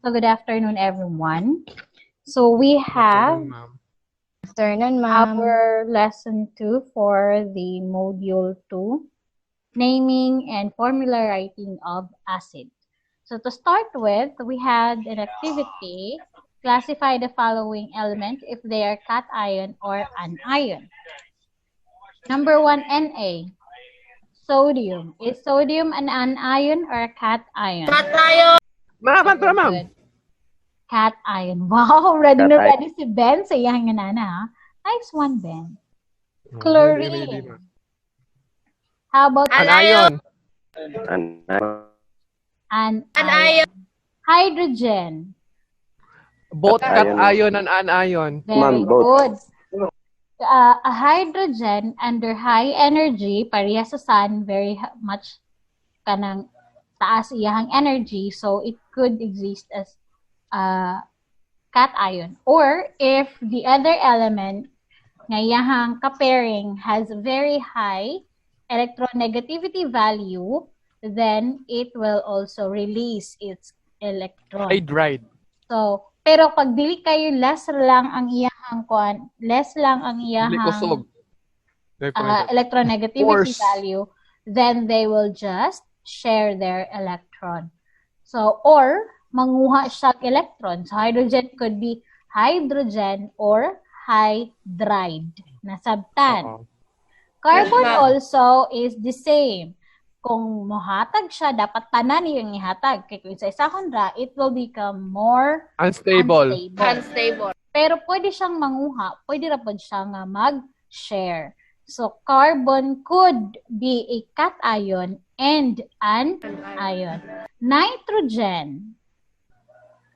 So good afternoon, everyone. So we have our lesson 2 for the module 2, naming and formula writing of acid. So to start with, we had an activity, classify the following elements if they are cation or anion. Number 1, Na. Sodium. Is sodium an anion or a cation? Cation. Ma'am. Cation. Wow, ready na ready si Ben sa iyang nana, ha? Nice one, Ben. Chlorine. How about Anion? Anion. Hydrogen. Both cation and anion. Very good. A hydrogen under high energy, pareha sa sun, very much kanang taas iyang energy, so it could exist as cation. Or if the other element nga iyang ka-pairing has very high electronegativity value, then it will also release its electron. Hydride. So, pero pag dili kayo less lang ang iyang electronegativity value, then they will just share their electron. So, or manguha siya electron. So, hydrogen could be hydrogen or hydride. Nasabtan. Carbon also is the same. Kung mohatag siya, dapat tanan yung ihatag. Kaya kung isa ra, it will become more unstable. Pero pwede siyang manguha, pwede ra pod siya nga mag-share. So, carbon could be a cation and an anion. Nitrogen.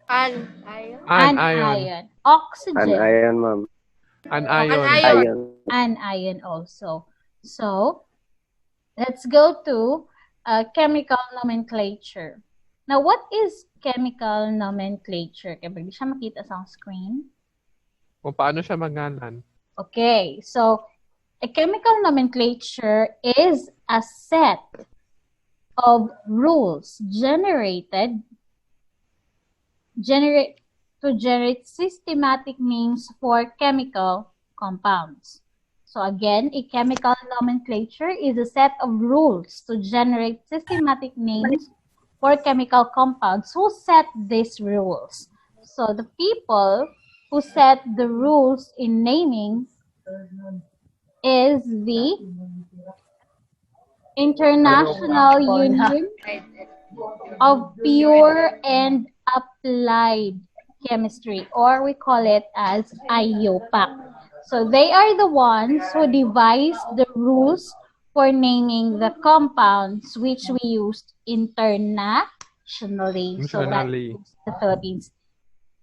Anion. Oxygen. Anion, ma'am. Anion also. So, let's go to chemical nomenclature. Now, what is chemical nomenclature? Kaya ba di siya makita sa screen? Kung paano siya magalan. Okay, so a chemical nomenclature is a set of rules to generate systematic names for chemical compounds. So again, a chemical nomenclature is a set of rules to generate systematic names for chemical compounds. Who set these rules? So the people who set the rules in naming is the International Union of Pure and Applied Chemistry, or we call it as IUPAC. So they are the ones who devise the rules for naming the compounds which we used internationally. So that is the Philippines.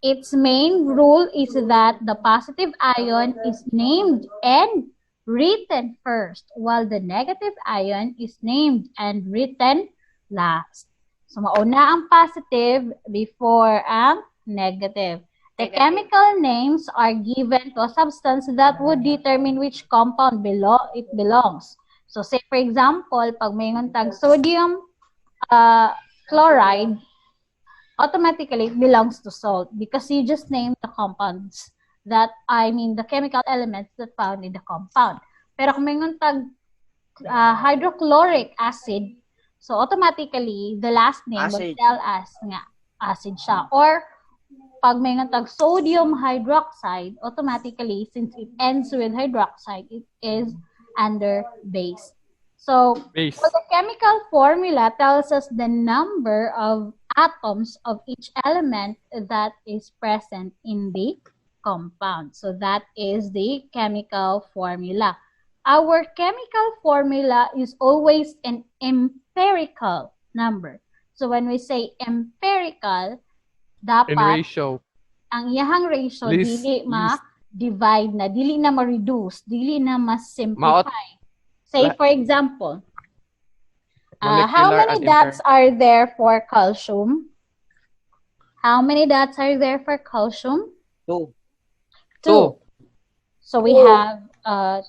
Its main rule is that the positive ion is named and written first, while the negative ion is named and written last. So mauna ang positive before ang negative. The chemical names are given to a substance that would determine which compound it belongs. So say for example, pag may tag sodium chloride, automatically it belongs to salt because you just named the compounds the chemical elements that found in the compound. Pero kung may tag hydrochloric acid, so automatically the last name will tell us nga acid siya. Or pag may tag sodium hydroxide, automatically, since it ends with hydroxide, it is under base. So, the chemical formula tells us the number of atoms of each element that is present in the compound. So, that is the chemical formula. Our chemical formula is always an empirical number. So, when we say empirical, dapat ang iyahang ratio dili ma-divide na, dili na ma-reduce, dili na ma-simplify. Say for example, how many dots are there for calcium? How many dots are there for calcium? 2. So we have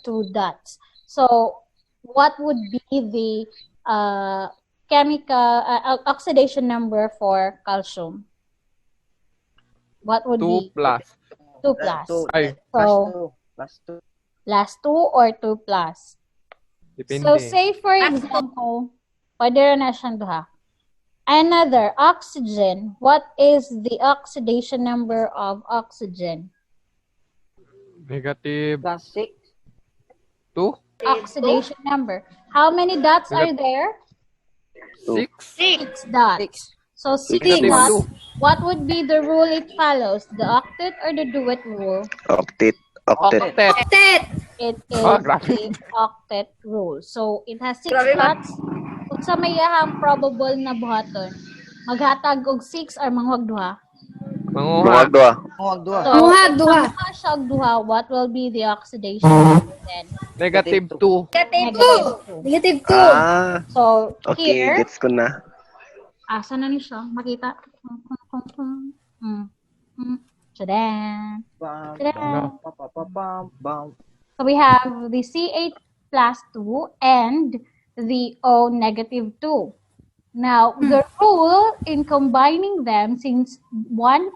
2 dots. So what would be the chemical oxidation number for calcium? What would 2 be? plus. 2 plus. Ay, So, plus 2 or 2 plus. depende. So, say for example, pwede rin na siyang duha. Another, oxygen. What is the oxidation number of oxygen? Negative Plus 6. 2? Oxidation number. How many dots are there? 6? 6 dots. So, 6 Negative dots. 2. What would be the rule it follows? The octet or the duet rule? Octet. It is grabe. the octet rule. So, it has 6 dots. Kung sa may yahang probable na buhaton, maghatag og 6 or manghwag duha? Manguha. So, if manguha siya og duha, what will be the oxidation number then? Negative 2. Negative 2. So, Okay, here, gets ko na. asa na ni siya? Makita? Tadan! So we have the C8 plus 2 and the O negative 2. Now, the rule in combining them, since one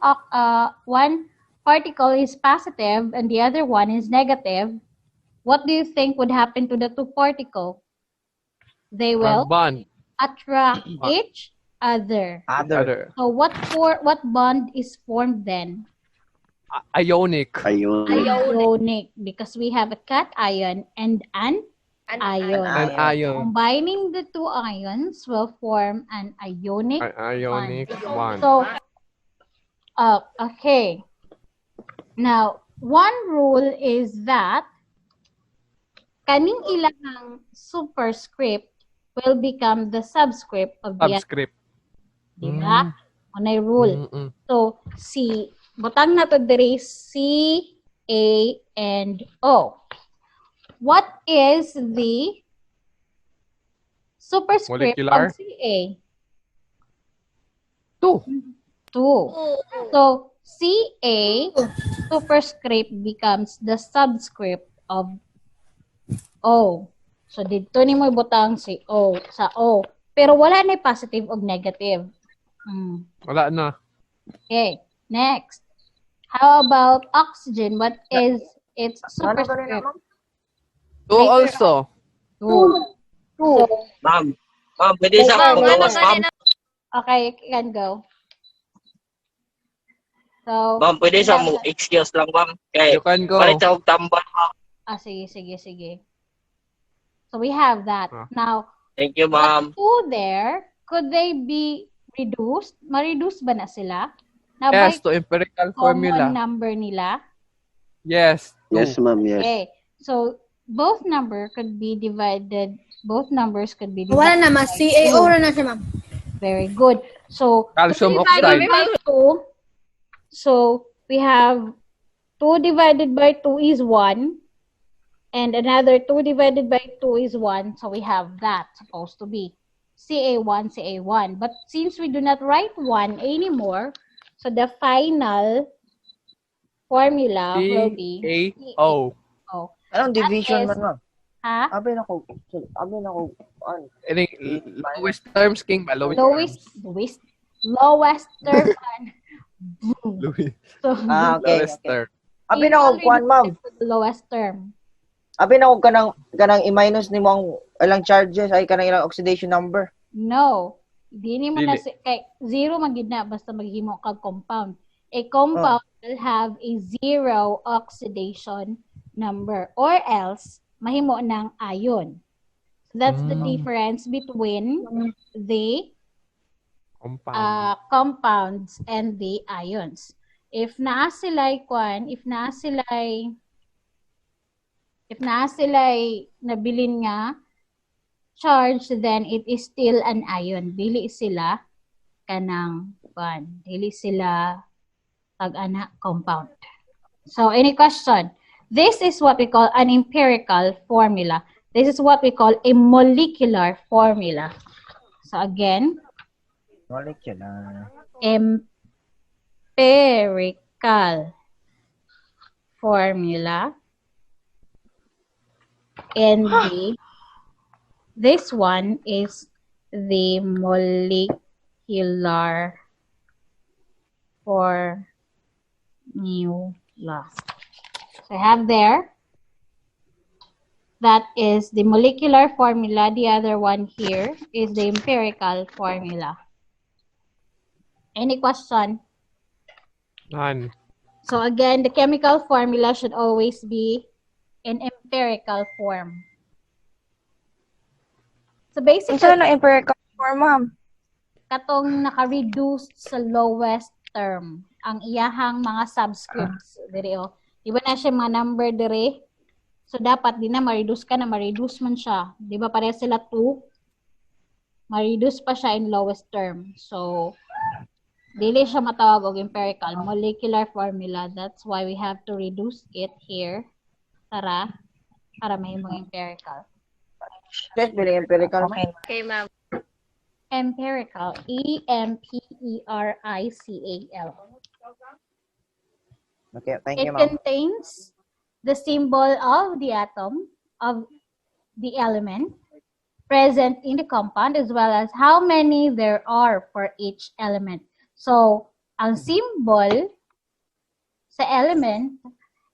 particle is positive and the other one is negative, what do you think would happen to the two particles? They will Bond. attract each other. So what bond is formed then? Ionic. Ionic, because we have a cation and an ion. An ion. Combining the two ions will form an ionic bond. So, okay. Now, one rule is that kaning ilang superscript will become the subscript of the Subscript. Diba? Onay rule. So, butang na to diri C, A, and O. What is the superscript Molecular? of CA? 2. 2. So, CA superscript becomes the subscript of O. So, dito ni mo butang si O sa O. Pero wala na positive o negative. Wala na. Okay, next. How about oxygen? What is its superscript? 2 also. 2. Ma'am, pwede sa pagbawas, ma'am. Okay, you can go. So, Ma'am, pwede sa mo excuse lang, ma'am. You can go. Palit sa tambal, ma'am. Sige. So, we have that. Now, Thank you, ma'am. two there, could they be reduced? Ma-reduce ba na sila? Na Yes, by to empirical common formula. number nila? Yes. 2. Yes, ma'am, yes. Okay. So, both numbers could be divided. Wala na, mas CaO na siya, ma'am. Very good. So, Calcium 2 divided oxide. by 2. So, we have 2 divided by 2 is 1. And another 2 divided by 2 is 1. So, we have that supposed to be CA1, CA1. But since we do not write 1 anymore, so the final formula will be CaO. Anong division man, ma'am? Ha? Abi na ko. Lowest terms, King ba? Lowest term. So, Okay. Lowest term. Abi na ko kuan, ma'am. lowest term. Abi na ko kanang i-minus ni mo ang ilang charges ay kanang ilang oxidation number. No. Di mo na Dili. kay zero magid na basta maghimo kag compound. A compound will have a zero oxidation number or else mahimo ng ion. So that's the difference between the compounds and the ions. If naa sila'y nabilin nga charge, then it is still an ion. Dili sila kanang dili sila tag-ana compound. So, any question? This is what we call an empirical formula. This is what we call a molecular formula. So, again, Molecular. empirical formula. And this one is the molecular formula. Formula. So I have there, that is the molecular formula. The other one here is the empirical formula. Any question? None. So again, the chemical formula should always be in empirical form. So basically, Saan ang empirical form, ma'am? katong naka-reduced sa lowest term ang iyahang mga subscripts diri o. Di ba na siya mga number diri? So dapat di na ma-reduce ka na, ma-reduce man siya. Di ba pareha sila 2? Ma-reduce pa siya in lowest term. So dili siya matawag og empirical, molecular formula. That's why we have to reduce it here para may mga empirical. Yes, bilang empirical. Okay, ma'am. Empirical, E-M-P-E-R-I-C-A-L. Okay, thank It you, ma'am. contains the symbol of the atom, of the element present in the compound, as well as how many there are for each element. So, ang symbol sa element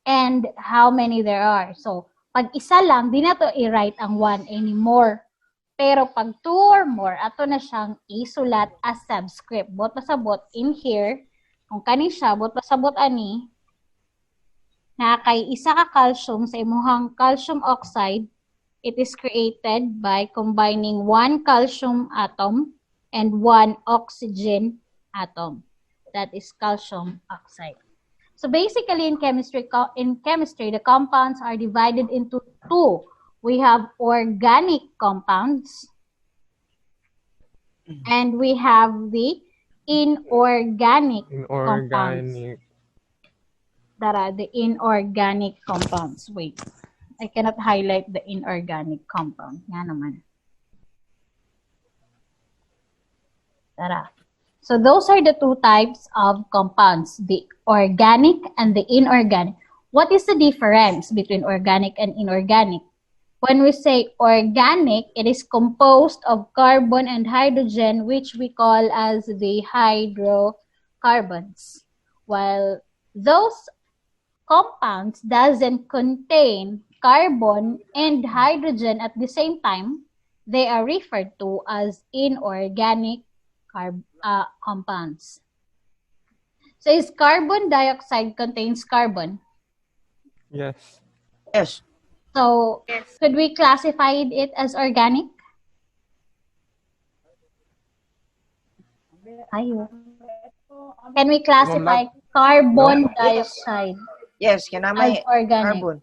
and how many there are. So, pag isa lang, di na to i-write ang 1 anymore. Pero pag 2 or more, ato na siyang isulat as subscript. Bot pasabot in here, kung kani siya, bot pasabot ani, na kay isa ka calcium sa imuhang calcium oxide, it is created by combining 1 calcium atom and 1 oxygen atom. That is calcium oxide. So basically in chemistry, the compounds are divided into 2. We have organic compounds and we have the inorganic compounds. That are the inorganic compounds. Wait, I cannot highlight the inorganic compound. Nga naman. Tara. So those are the 2 types of compounds, the organic and the inorganic. What is the difference between organic and inorganic? When we say organic, it is composed of carbon and hydrogen, which we call as the hydrocarbons. While those compounds doesn't contain carbon and hydrogen at the same time, they are referred to as inorganic compounds. So is carbon dioxide contains carbon? Yes. Yes. So, could we classify it as organic? Ayo. Can we classify carbon dioxide Yes, as kanamay organic? carbon.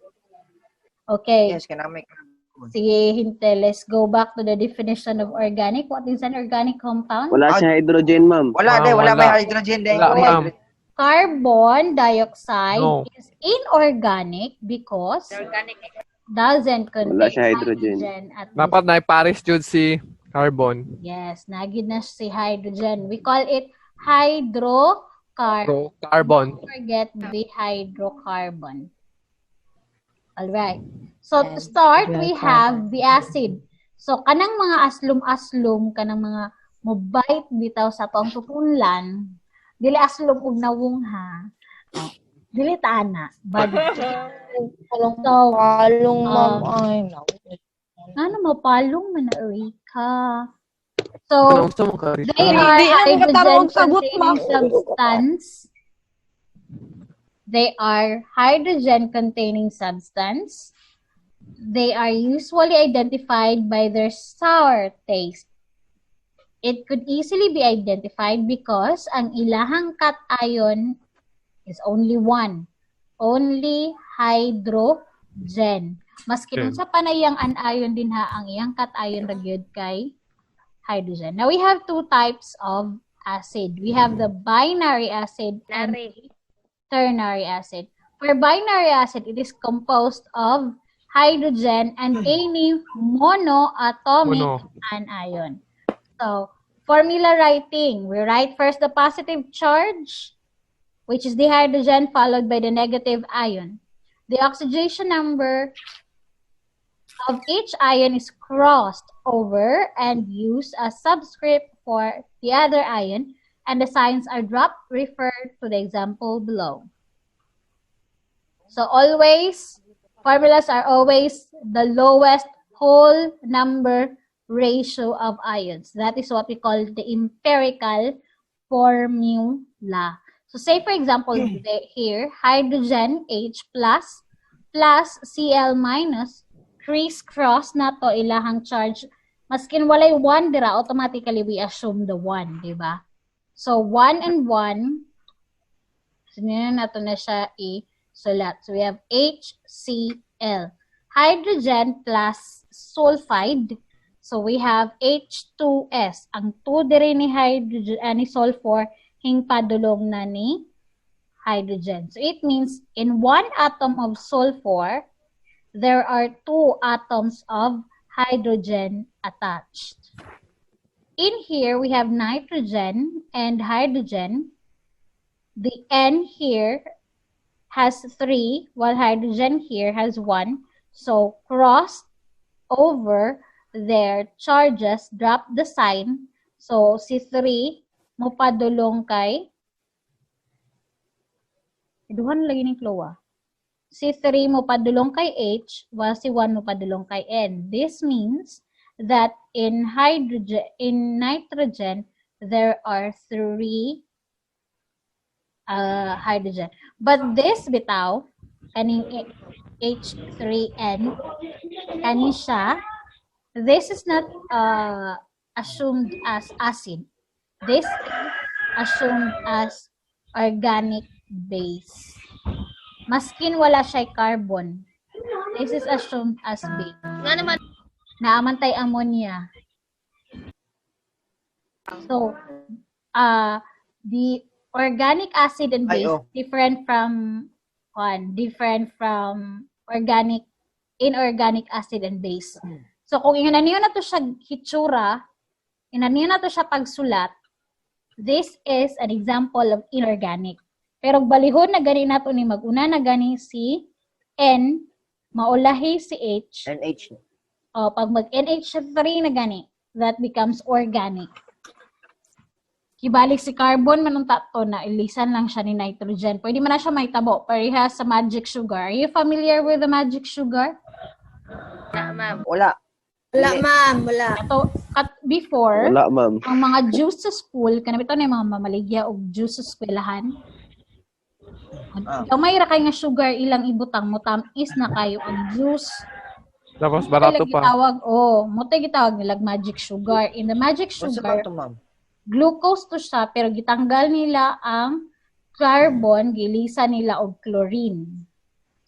Okay. Yes, kanamay carbon. Sige, hinte. Let's go back to the definition of organic. What is an organic compound? Wala si hydrogen, ma'am. Wala may Wala. hydrogen din. Wala, ma'am. Carbon dioxide No. is inorganic because doesn't contain Wala siya hydrogen. at Dapat na ipares jud si carbon. Yes, nagid na si hydrogen. We call it hydrocarbon. So, carbon. Don't forget the hydrocarbon. Alright. So, to start, we have the acid. So, kanang mga aslum-aslum, kanang mga mobite bitaw sa tong tutunlan, dili aslum ug nawong ha. Dili taana. Bad. So, Palong, ma'am. Ay, no. ano mapalong man na Erika? Ano So, gusto mo ka? they are hydrogen-containing substance. They are hydrogen-containing substance. They are usually identified by their sour taste. It could easily be identified because ang ilahang cation is only one. Only hydrogen. Maski dun sa panayang anion din ha, ang iyang cation ra gyud kay hydrogen. Now we have 2 types of acid. We have the binary acid and ternary acid. For binary acid, it is composed of hydrogen and any monoatomic anion. So, formula writing. We write first the positive charge, which is the hydrogen, followed by the negative ion. The oxidation number of each ion is crossed over and used as subscript for the other ion, and the signs are dropped, referred to the example below. So always, formulas are always the lowest whole number ratio of ions. That is what we call the empirical formula. So say for example here, hydrogen H plus Cl minus, criss-cross na to ilahang charge. Maskin walay 1 dira, automatically we assume the 1, di ba? So 1 and 1, sinina na to na siya i-sulat. So we have HCl. Hydrogen plus sulfide. So we have H2S. Ang 2 diri ni hydrogen ni sulfur hing padulong na ni hydrogen. So it means in 1 atom of sulfur, there are 2 atoms of hydrogen attached. In here, we have nitrogen and hydrogen. The N here has 3, while hydrogen here has 1. So cross over their charges, drop the sign. So si 3 mopadulong kay duhan lagi ni Chloa. Si 3 mopadulong kay H, while si 1 mopadulong kay N. This means that in nitrogen, there are 3 hydrogen. But this bitaw, kaning H3N, kani siya, this is not assumed as acid. This is assumed as organic base. Maskin wala siya carbon. This is assumed as base. Nga naman. Naamantay ammonia. So, the organic acid and base different from inorganic acid and base. So, kung inaniyo na to siya hitsura, inaniyo na to siya pagsulat, this is an example of inorganic. Pero balihon na gani nato ni maguna na gani si N, maulahi si H. NH. O, pag mag-NH3 na gani, that becomes organic. Kibalik si carbon, manunta to na ilisan lang siya ni nitrogen. Pwede man na siya may tabo. Parehas sa magic sugar. Are you familiar with the magic sugar? Wala. Wala, ma'am. Wala. Ito, before, Wala, ma'am. ang mga juice sa school, kanami ito na yung mga mamaligya o juice sa eskwelahan. May ra kay nga sugar ilang ibutang mo tamis na kayo ang juice. Tapos barato pa. Mutay gitawag nilag magic sugar. In the magic sugar, glucose to siya pero gitanggal nila ang carbon, gilisa nila og chlorine.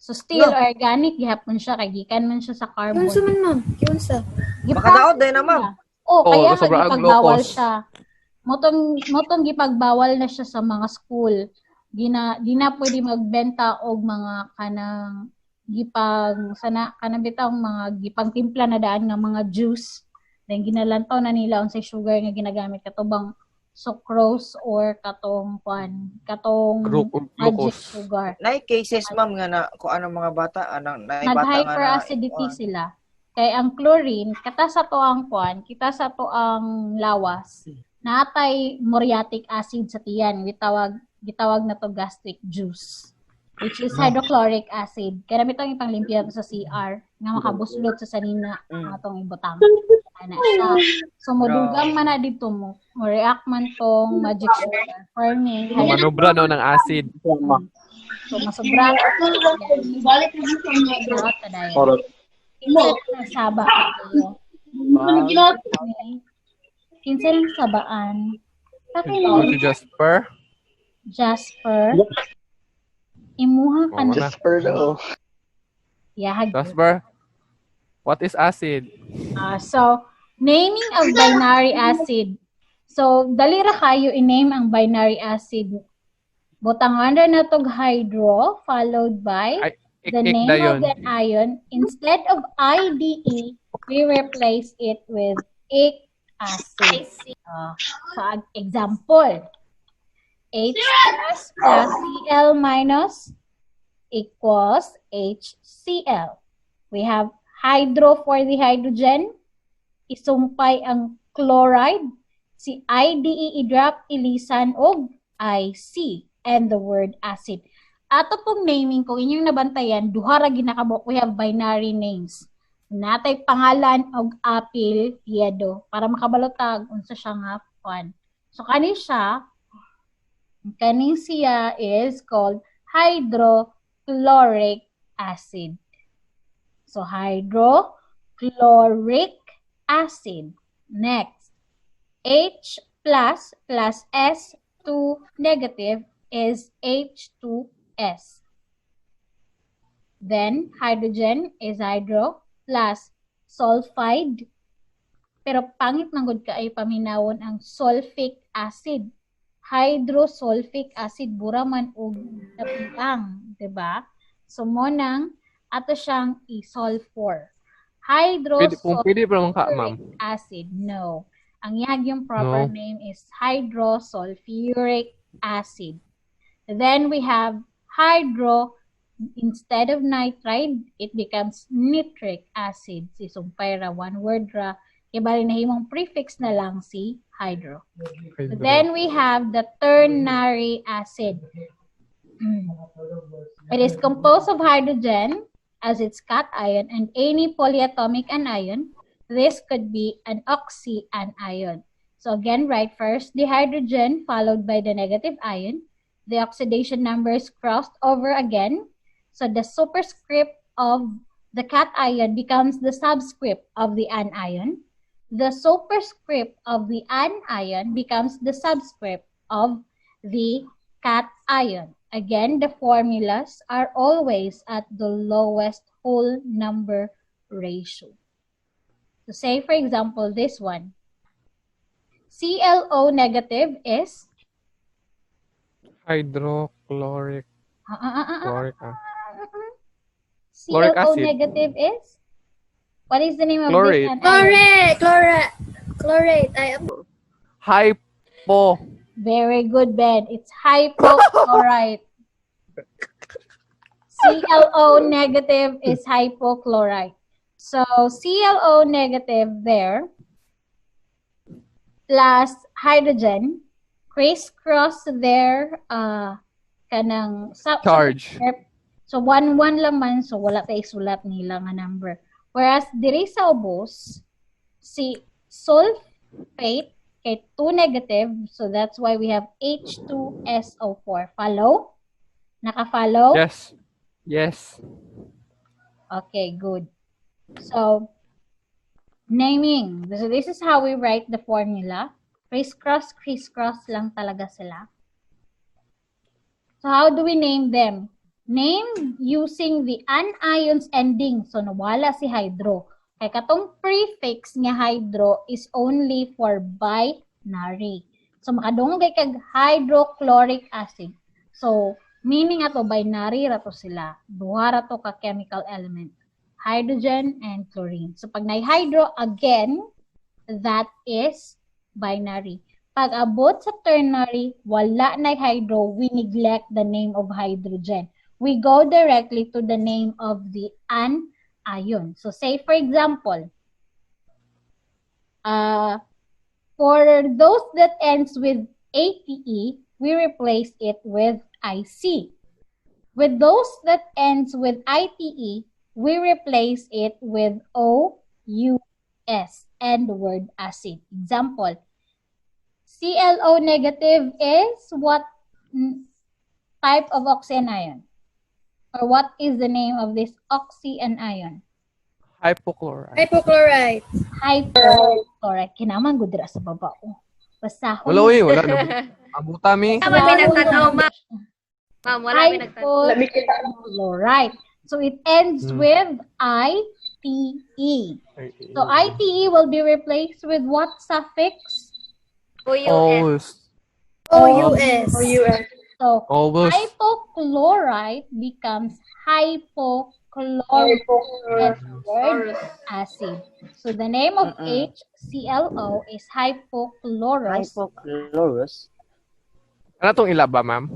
So still organic gihapon siya kay gikan man siya sa carbon. Unsa man, ma'am? Kiunsa? Makadaot din na, ma'am. Kaya sobrang gipagbawal glucose. siya. Motong gipagbawal na siya sa mga school. Di na pwede magbenta og mga kanang kanang bitang mga gipang timpla na daan nga mga juice. Then ginalantaw na nila unsay sugar nga ginagamit katubang sucrose or katong magic sugar. Nay cases ma'am nga na kung anong mga bata Nag-hyperacidity sila. Kay ang chlorine kita sa to ang lawas. Natay muriatic acid sa tiyan, gitawag na to gastric juice, which is hydrochloric acid. Kaya namin itong ipanglimpya sa CR nga makabuslot sa sanina atong ibutang. Ana siya. So modugang man na dito mo react man tong magic sugar forming. Manubra no ng acid. So masobra. Balik na sa saba. Kinsa rin sabaan. Si Jasper. Imuha ka na. Jasper daw. Jasper. What is acid? So, naming of binary acid. So, dali ra kayo i-name ang binary acid. Butangan ra na tog hydro followed by the name of the ion. Instead of IDE, we replace it with ic acid. So, example. H plus Cl minus equals HCl. We have hydro for the hydrogen. Isumpay ang chloride. Si IDE i-drop ilisan og IC and the word acid. Ato pong naming, kung inyong nabantayan, duha ra ginakabok, we have binary names. Natay pangalan og apil, tiedo, para makabalotag unsa siya nga kwan. So kani siya is called hydrochloric acid. So hydrochloric acid. Next, H plus S2 negative is H2S. Then, hydrogen is hydro plus sulfide. Pero pangit man gud kaay paminawon ang sulfic acid. Hydrosulfic acid, bura man og napiang, diba? So, mo nang ato siyang i-sulfur. Pwede pa naman ka, ma'am. Acid, no. Ang yung proper name is hydrosulfuric acid. Then we have hydro, instead of nitride, it becomes nitric acid. Si sumpay ra, one word ra. Kaya bali na himong prefix na lang si hydro. Then we have the ternary acid. It is composed of hydrogen as its cation and any polyatomic anion. This could be an oxyanion. So again, write first the hydrogen followed by the negative ion. The oxidation number is crossed over again. So the superscript of the cation becomes the subscript of the anion. The superscript of the anion becomes the subscript of the cation. Again, the formulas are always at the lowest whole number ratio. So say, for example, this one. ClO negative is? Hydrochloric. Chloric acid. ClO negative is? What is the name of Chlorate. this one? Chlorate. Hypo. Very good, Ben. It's hypochlorite. ClO negative is hypochlorite. So, ClO negative there plus hydrogen crisscross there kanang Charge. So, 1 lang man. So, wala tayo isulat nila nga number. Whereas, diri sa ubos, si sulfate kay 2 negative, so that's why we have H2SO4. Follow? Naka-follow? Yes. Okay, good. So, naming. So, this is how we write the formula. Crisscross lang talaga sila. So, how do we name them? Name using the anions ending. So, nawala si hydro. Kaya katong prefix nga hydro is only for binary. So, makadungog kag hydrochloric acid. So, meaning ato binary rato sila. Duha rato ka chemical element. Hydrogen and chlorine. So, pag na-hydro again, that is binary. Pag abot sa ternary, wala na hydro, we neglect the name of hydrogen. We go directly to the name of the anion. So, say for example, for those that ends with ATE, we replace it with IC. With those that ends with ITE, we replace it with OUS and the word acid. Example, ClO negative is what type of oxyanion? Or what is the name of this oxyanion? Hypochlorite. Hypochlorite. Kinaman gud dira sa baba. Basahon. Wala na. Abuta mi. Wala pinagtanaw, ma'am. Ma'am, wala pinagtanaw. Hypochlorite. So it ends with ITE. So ITE will be replaced with what suffix? OUS. So Always. hypochlorite becomes hypochlorite acid. So the name of HClO is hypochlorous. Ano tong ilaba, ma'am?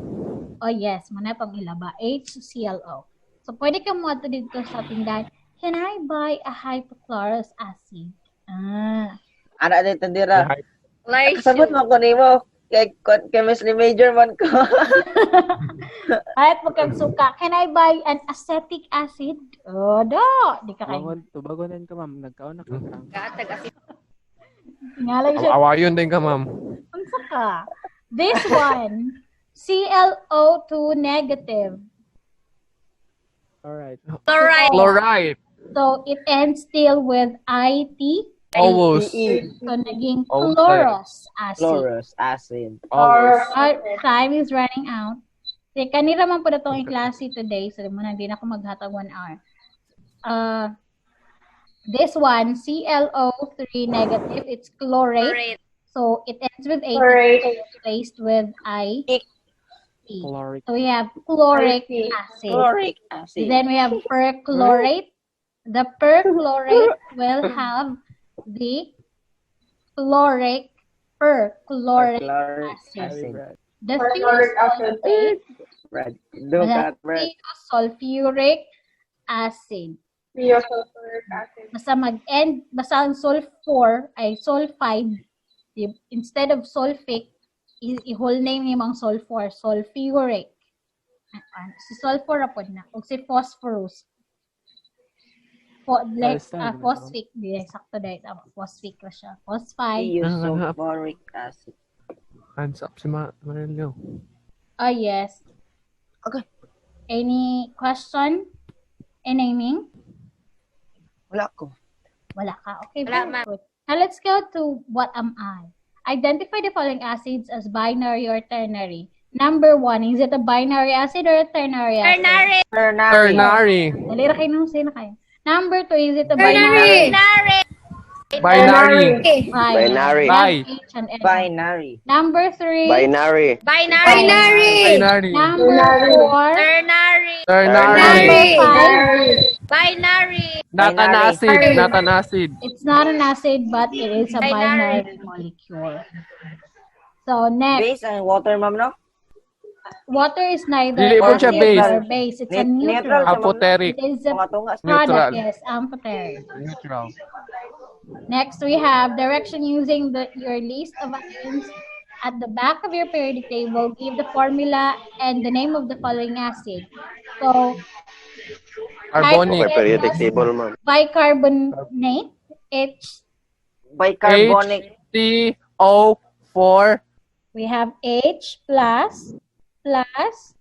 Oh yes, muna pang ilaba. HClO. So pwede ka mo ato dito sa tindahan. Can I buy a hypochlorous acid? Ana dito dira. Like, Sabot mo ko nimo. Kay chemistry major man ko. Kahit magkagsuka, can I buy an acetic acid? Oh, do. Di ka kayo. Tubagonan ka, ma'am. Nagkaon na ka. Tingalan siya. Awayon din ka, ma'am. Unsa ka? This one, ClO2 negative. Alright. Chloride. So, it ends still with IT. Almost. So, naging Almost chlorous acid. Chlorous acid. Almost. Our time is running out. Kasi kanira man po na itong klase today. So, muna hindi na ako maghatag 1 hour. This one, ClO3 negative, it's chlorate. So, it ends with A, replaced with I. Chloric. So, we have chloric acid. Chloric acid. Then, we have perchlorate. The perchlorate will have the perchloric acid. The thiosulfate Brad. will have thiosulfuric acid. Basta mag-end, basta ang sulfur ay sulfide, instead of sulfic, i-whole name niyo ang sulfur, sulfuric. Si sulfur rapod na. O si phosphorus. Phosphate. Di, sakto dahil. Phosphate ko siya. Phosphide. Sulfuric acid. Hands up si Marilio. Oh, yes. Okay. Any question? Naming? Wala ko. Wala ka. Okay, Wala, very ma'am. good. Now, let's go to what am I? Identify the following acids as binary or ternary. Number 1, is it a binary acid or a ternary acid? Ternary. Dalira kayo nung sino kayo. Number 2, is it a binary? Binary. Binary. Bi. H and N. Binary. Number 3. Binary. Binary. Number 4. Ternary. Number 5. Binary. Not an acid. Not an acid. It's not an acid, but it is a binary molecule. So, next. Base and water, ma'am, no? Water is neither Dili po siya acid base. or base. It's a neutral. Amphoteric. It is a Tunga-tunga. product, Neutral. yes, amphoteric. Neutral. Next, we have direction using your list of atoms. At the back of your periodic table, give the formula and the name of the following acid. So, Carbonic. Okay, periodic table, ma'am. bicarbonate, Bicarbonic. HCO4. we have H plus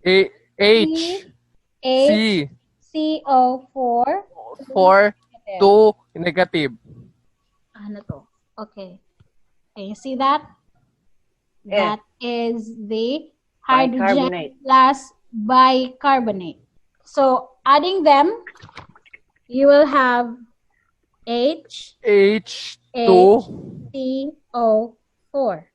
H. C. CO4 4. 2. Negative. Ano to? Okay. Can you see that? Yeah. That is the hydrogen Bicarbonate. plus bicarbonate. So, adding them, you will have H2. CO4.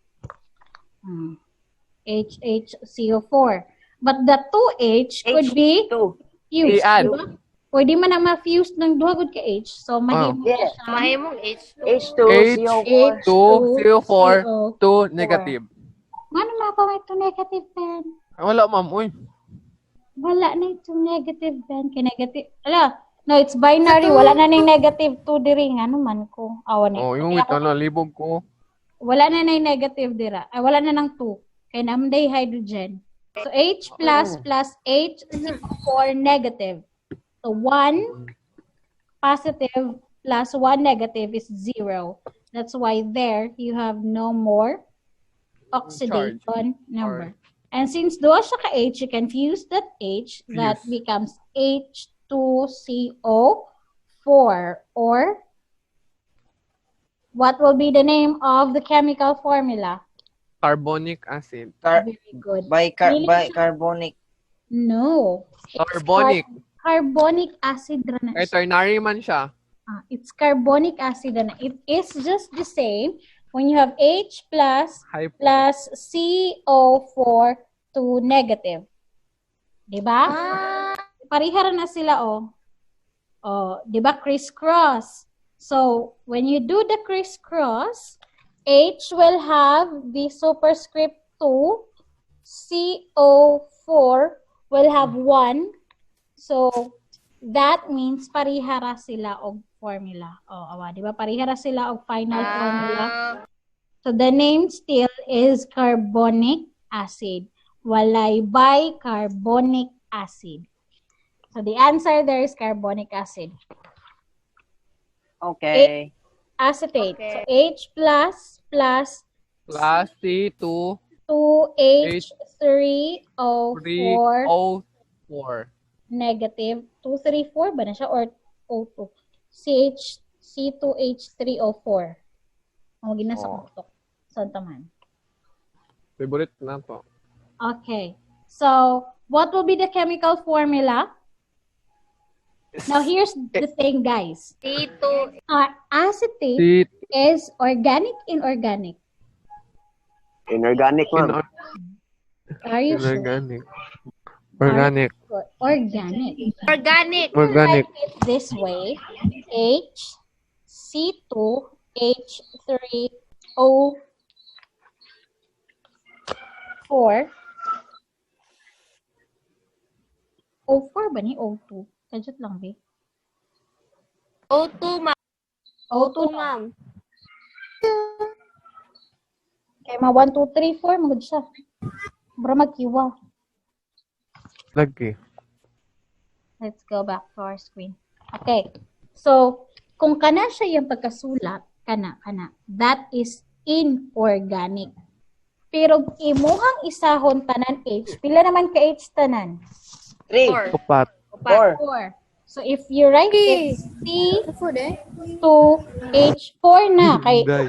HCO4. But the 2H could be H2. fused. I-add. Diba? Pwede man na ma-fuse ng duhagod ka H. So, mahimo Yeah. siya. Mahimong H2. H2CO4. CO4. 2 negative. Ano na pa may 2 negative pen? Wala, ma'am. Uy. Wala na itong negative pen. Negative. Ala, no, it's binary. Wala na ng negative 2 diri. Ano man ko. Awan Oh, yung wait na libog ko. Wala na ng negative dira. Ay, wala na ng 2. Kaya naman hydrogen. So, H plus H, 4 negative. So, 1 positive plus 1 negative is 0. That's why there you have no more oxidation number. And since doon siya ka-H, you can fuse that H. That becomes H2CO4. Or, what will be the name of the chemical formula? Carbonic acid. Very good. Bicarbonic. No. Carbonic. Carbonic acid na Kay siya. ternary man siya. It's carbonic acid na. It is just the same when you have H plus CO4 to negative. Diba? Parihara na sila, oh. Oh, diba? Crisscross. So, when you do the crisscross, H will have the superscript 2, CO4 will have 1. So, that means parihara sila og formula. O, awa, di ba? Parihara sila og final formula. So the name still is carbonic acid. Walay bicarbonic acid. So the answer there is carbonic acid. Okay. Acetate. Okay. So H plus Plus C2 2H3O4 3O4. negative 234 ba na siya or O2? C2H3O4. Ang ginasa Oh. ko. Saan taman? Favorite na to. Okay. So, what will be the chemical formula? Now, here's the thing, guys. C2. Acetate is organic, inorganic. Inorganic, ma'am. Are you sure? Inorganic. Organic. Organic. Organic. Organic. Write it this way. HC2H3O4. O4 ba ni O2? Kadjut lang, be. O2, ma'am. O2 O2, ma'am. Kaya mga 1, 2, 3, 4, magod siya. Bro, magkiwa. Lagi. Let's go back to our screen. Okay. So, kung kana siya yung pagkasulat, kana. That is inorganic. Pero imuhang isahon tanan H. Pila naman ka H tanan? 3. 4. Upat. 4. 4. So, if you write it Food eh. C2H4 na, kay Day.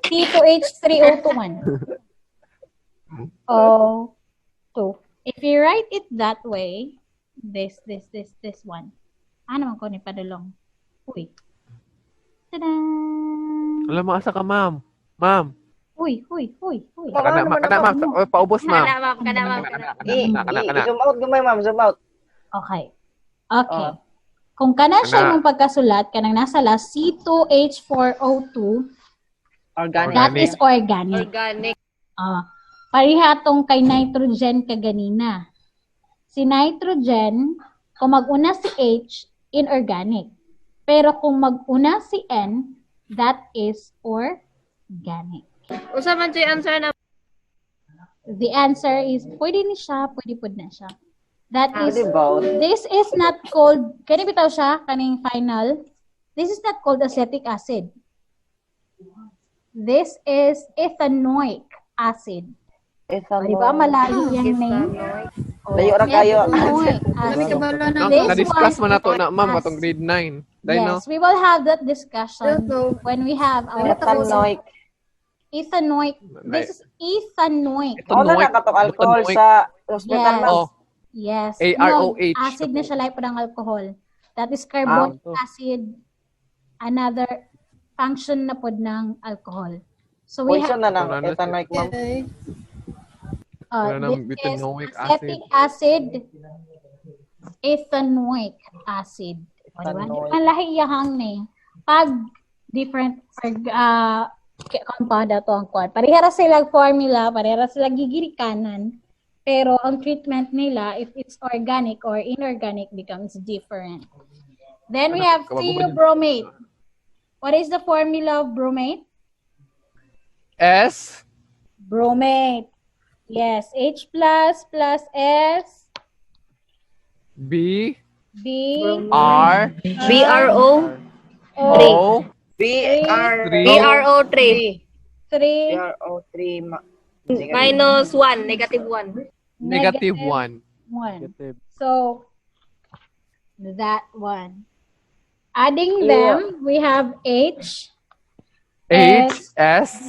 C2H3O21. O2. If you write it that way, this one. Ano man ko ni padulong? Uy. Tada! Alam mo, asa ka, ma'am? Ma'am. Uy. Kana, ma'am. Paubos, ma'am. Kana, ma'am. Kana, ma'am. Kana. Zoom out gamay, ma'am. Zoom out. Okay. Kung kana siya yung pagkasulat, kanang nasa last C2H4O2, Organic. that is organic. Organic. Pariha tong kay nitrogen kaganina. Si nitrogen, kung mag-una si H, inorganic. Pero kung mag-una si N, that is organic. Usa man siya answer na. The answer is, pwede ni siya, pwede na siya. That is, both. this is not called, kani bitaw siya, kaning final, this is not called acetic acid. This is ethanoic acid. Di ba malayo yung name? Layo ra kayo. Ethanoic Kami acid. kabalo na. Na-discuss mo na to na, ma'am, atong grade 9. Dahil, no? Yes, we will have that discussion when we have our Ethanoic. ethanoic. This is ethanoic. Ano na nakatok alcohol sa hospital, ma'am? Oh. Yes. AROH. No, acid na siya like ng alcohol. That is carbonic acid. Another function na pod ng alcohol. So we Poison have na lang. Ethanoic, ma'am. Wala ng this is ethanoic acetic acid. Ethanoic acid. O, diba? Ethanoic. Ang lahi iyahang name. Pag different compound ato ang kuwan. Parehara sila formula, parehara sila gigirikanan. Pero ang treatment nila, if it's organic or inorganic, becomes different. Then we have theobromate. What is the formula of bromate? S. Bromate. Yes. H plus S. B. B. R. BRO. O. BR3. BRO3. 3. BRO3. -1. Negative 1. Negative 1. 1. Negative. So, that one. Adding them, we have H. H. S.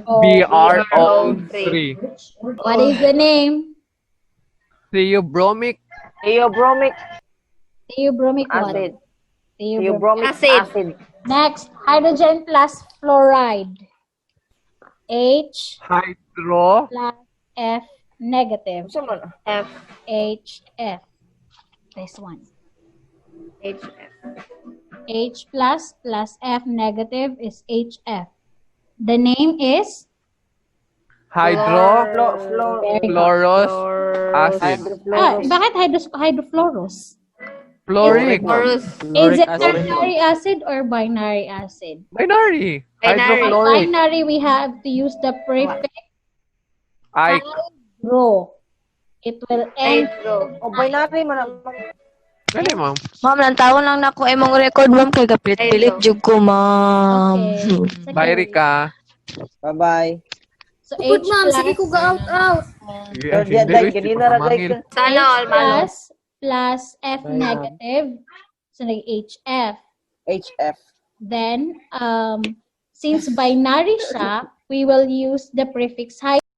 BRO3. What is the name? Theobromic Theobromic Theobromic acid. what? Theobromic Acid. acid. Next, hydrogen plus fluoride. H hydro plus F negative. Saan man? F. HF. This one. HF. H plus F negative is HF. The name is hydrofluorous acid. bakit hydrofluorous? Fluoric. Porous. Is it acid. ternary acid or binary acid? Binary. Binary. Hydrochloric. Binary, we have to use the prefix I. hydro. It will end. Hydro. O, binary man. Kali, ma'am. Ma'am, nantawon lang na ko imong record, ma'am, kay gapilit-pilit jud ko, ma'am. Okay. Bye, Rika. Bye-bye. So Good, H ma'am. Sige plus, ko ga-out. Sir, diyan, dahil kanina ra dahil ka. Sana all, malo. plus F negative. So nag-HF. HF. Then, since binary siya, we will use the prefix hydro.